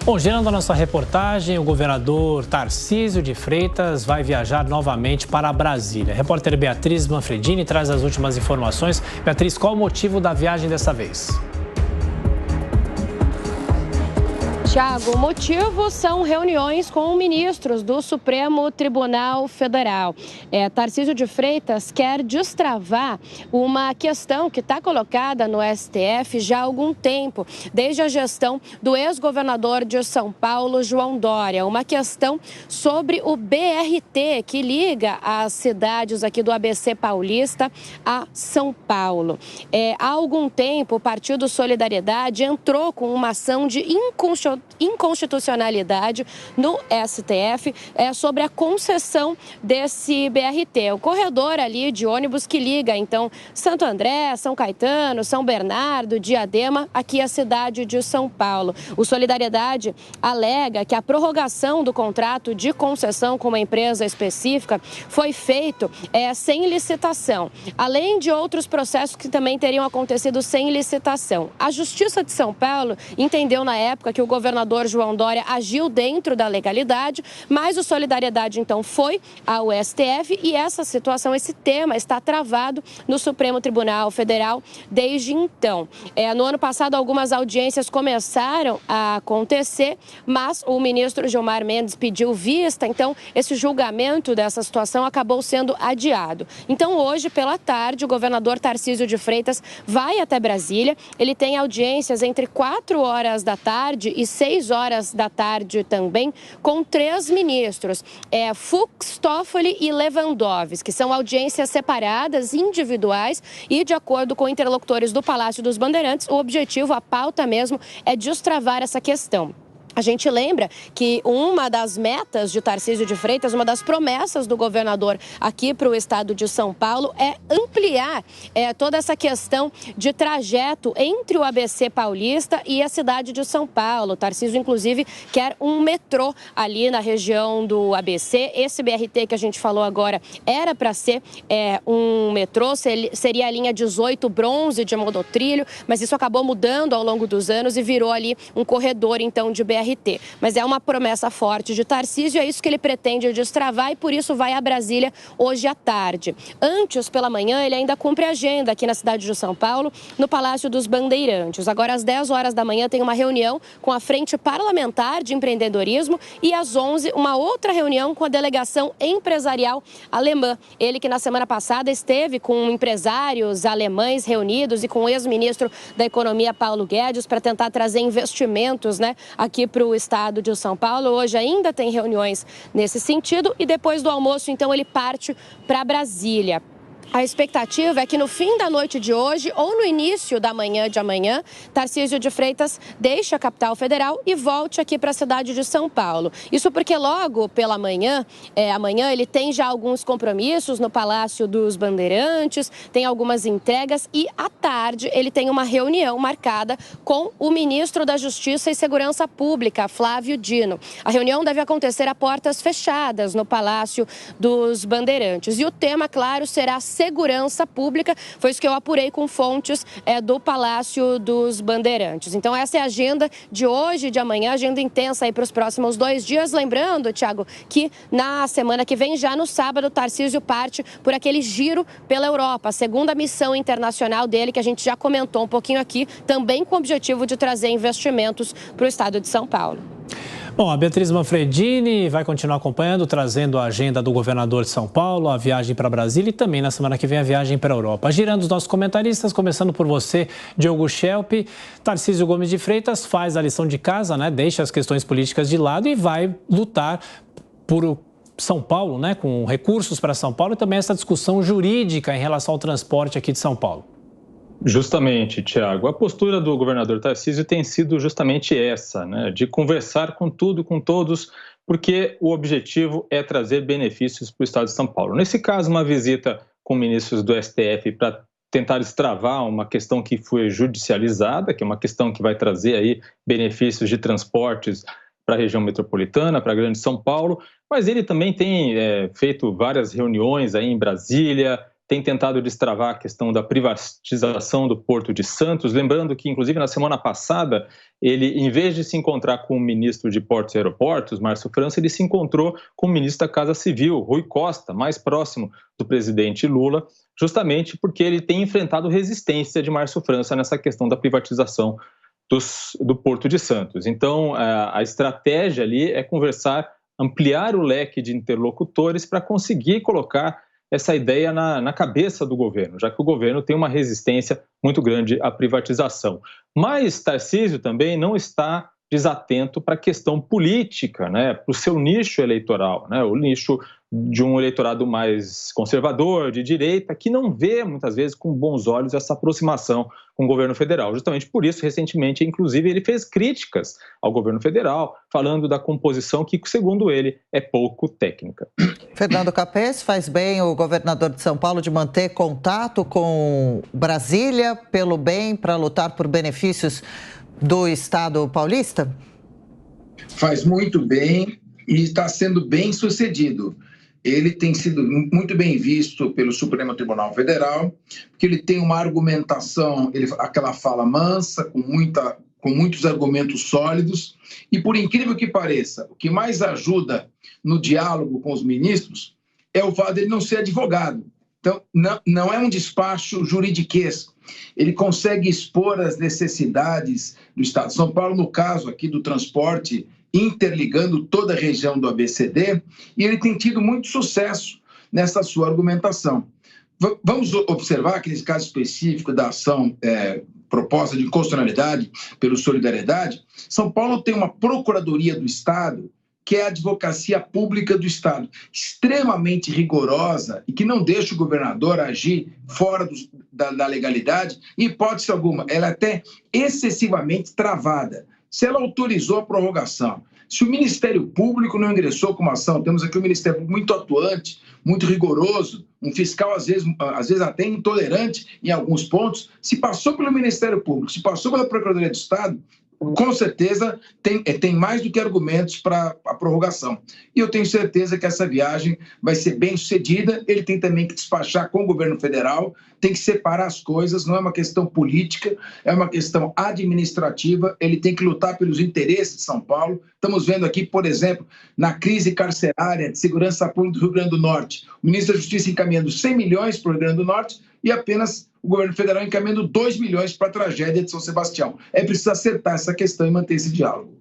Bom, gerando a nossa reportagem, o governador Tarcísio de Freitas vai viajar novamente para Brasília. A repórter Beatriz Manfredini traz as últimas informações. Beatriz, qual o motivo da viagem dessa vez? Tiago, o motivo são reuniões com ministros do Supremo Tribunal Federal. Tarcísio de Freitas quer destravar uma questão que está colocada no STF já há algum tempo, desde a gestão do ex-governador de São Paulo, João Dória. Uma questão sobre o BRT, que liga as cidades aqui do ABC Paulista a São Paulo. Há algum tempo, o Partido Solidariedade entrou com uma ação de inconstitucionalidade no STF sobre a concessão desse BRT, o corredor ali de ônibus que liga, então, Santo André, São Caetano, São Bernardo, Diadema, aqui a cidade de São Paulo. O Solidariedade alega que a prorrogação do contrato de concessão com uma empresa específica foi feito sem licitação, além de outros processos que também teriam acontecido sem licitação. A Justiça de São Paulo entendeu na época que o governador João Dória agiu dentro da legalidade, mas o Solidariedade então foi ao STF e essa situação, esse tema está travado no Supremo Tribunal Federal desde então. No ano passado, algumas audiências começaram a acontecer, mas o ministro Gilmar Mendes pediu vista, então esse julgamento dessa situação acabou sendo adiado. Então hoje, pela tarde, o governador Tarcísio de Freitas vai até Brasília, ele tem audiências entre 4 horas da tarde e 6 horas da tarde também, com 3 ministros, Fux, Toffoli e Lewandowski, que são audiências separadas, individuais e de acordo com interlocutores do Palácio dos Bandeirantes, o objetivo, a pauta mesmo, é destravar essa questão. A gente lembra que uma das metas de Tarcísio de Freitas, uma das promessas do governador aqui para o estado de São Paulo é ampliar toda essa questão de trajeto entre o ABC Paulista e a cidade de São Paulo. Tarcísio, inclusive, quer um metrô ali na região do ABC. Esse BRT que a gente falou agora era para ser um metrô, seria a linha 18 bronze de monotrilho, mas isso acabou mudando ao longo dos anos e virou ali um corredor, então, de BRT. Mas é uma promessa forte de Tarcísio, é isso que ele pretende destravar e por isso vai a Brasília hoje à tarde. Antes, pela manhã, ele ainda cumpre agenda aqui na cidade de São Paulo, no Palácio dos Bandeirantes. Agora, às 10 horas da manhã, tem uma reunião com a Frente Parlamentar de Empreendedorismo e às 11, uma outra reunião com a delegação empresarial alemã. Ele que na semana passada esteve com empresários alemães reunidos e com o ex-ministro da Economia, Paulo Guedes, para tentar trazer investimentos, aqui para o estado de São Paulo. Hoje ainda tem reuniões nesse sentido e depois do almoço, então, ele parte para Brasília. A expectativa é que no fim da noite de hoje ou no início da manhã de amanhã, Tarcísio de Freitas deixe a capital federal e volte aqui para a cidade de São Paulo. Isso porque logo pela manhã, amanhã ele tem já alguns compromissos no Palácio dos Bandeirantes, tem algumas entregas e à tarde ele tem uma reunião marcada com o ministro da Justiça e Segurança Pública, Flávio Dino. A reunião deve acontecer a portas fechadas no Palácio dos Bandeirantes e o tema, claro, será segurança pública, foi isso que eu apurei com fontes do Palácio dos Bandeirantes. Então essa é a agenda de hoje e de amanhã, agenda intensa aí para os próximos 2 dias. Lembrando, Tiago, que na semana que vem, já no sábado, Tarcísio parte por aquele giro pela Europa, a segunda missão internacional dele, que a gente já comentou um pouquinho aqui, também com o objetivo de trazer investimentos para o estado de São Paulo. Bom, a Beatriz Manfredini vai continuar acompanhando, trazendo a agenda do governador de São Paulo, a viagem para Brasília e também na semana que vem a viagem para a Europa. Girando os nossos comentaristas, começando por você, Diogo Schelp. Tarcísio Gomes de Freitas faz a lição de casa, deixa as questões políticas de lado e vai lutar por São Paulo, com recursos para São Paulo e também essa discussão jurídica em relação ao transporte aqui de São Paulo. Justamente, Tiago. A postura do governador Tarcísio tem sido justamente essa, de conversar com tudo, com todos, porque o objetivo é trazer benefícios para o estado de São Paulo. Nesse caso, uma visita com ministros do STF para tentar destravar uma questão que foi judicializada, que é uma questão que vai trazer aí benefícios de transportes para a região metropolitana, para a grande São Paulo, mas ele também tem feito várias reuniões aí em Brasília, tem tentado destravar a questão da privatização do Porto de Santos, lembrando que, inclusive, na semana passada, ele, em vez de se encontrar com o ministro de Portos e Aeroportos, Márcio França, ele se encontrou com o ministro da Casa Civil, Rui Costa, mais próximo do presidente Lula, justamente porque ele tem enfrentado resistência de Márcio França nessa questão da privatização do Porto de Santos. Então, a estratégia ali é conversar, ampliar o leque de interlocutores para conseguir colocar essa ideia na cabeça do governo, já que o governo tem uma resistência muito grande à privatização. Mas Tarcísio também não está desatento para a questão política, né, para o seu nicho eleitoral, né, o nicho de um eleitorado mais conservador, de direita, que não vê, muitas vezes, com bons olhos essa aproximação com o governo federal. Justamente por isso, recentemente, inclusive, ele fez críticas ao governo federal, falando da composição que, segundo ele, é pouco técnica. Fernando Capês, faz bem o governador de São Paulo de manter contato com Brasília pelo bem, para lutar por benefícios do Estado paulista? Faz muito bem e está sendo bem sucedido. Ele tem sido muito bem visto pelo Supremo Tribunal Federal, porque ele tem uma argumentação, aquela fala mansa, com muitos argumentos sólidos, e por incrível que pareça, o que mais ajuda no diálogo com os ministros é o fato dele não ser advogado. Então, não é um despacho juridiquesco. Ele consegue expor as necessidades do Estado de São Paulo, no caso aqui do transporte, interligando toda a região do ABCD, e ele tem tido muito sucesso nessa sua argumentação. Vamos observar que nesse caso específico da ação proposta de inconstitucionalidade pelo Solidariedade, São Paulo tem uma Procuradoria do Estado, que é a Advocacia Pública do Estado, extremamente rigorosa e que não deixa o governador agir fora da legalidade, em hipótese alguma. Ela é até excessivamente travada. Se ela autorizou a prorrogação, se o Ministério Público não ingressou com uma ação, temos aqui um Ministério Público muito atuante, muito rigoroso, um fiscal às vezes até intolerante em alguns pontos, se passou pelo Ministério Público, se passou pela Procuradoria do Estado, com certeza tem mais do que argumentos para a prorrogação. E eu tenho certeza que essa viagem vai ser bem sucedida. Ele tem também que despachar com o governo federal, tem que separar as coisas, não é uma questão política, é uma questão administrativa. Ele tem que lutar pelos interesses de São Paulo. Estamos vendo aqui, por exemplo, na crise carcerária de segurança pública do Rio Grande do Norte, o ministro da Justiça encaminhando 100 milhões para o Rio Grande do Norte e apenas o governo federal encaminhando 2 milhões para a tragédia de São Sebastião. É preciso acertar essa questão e manter esse diálogo.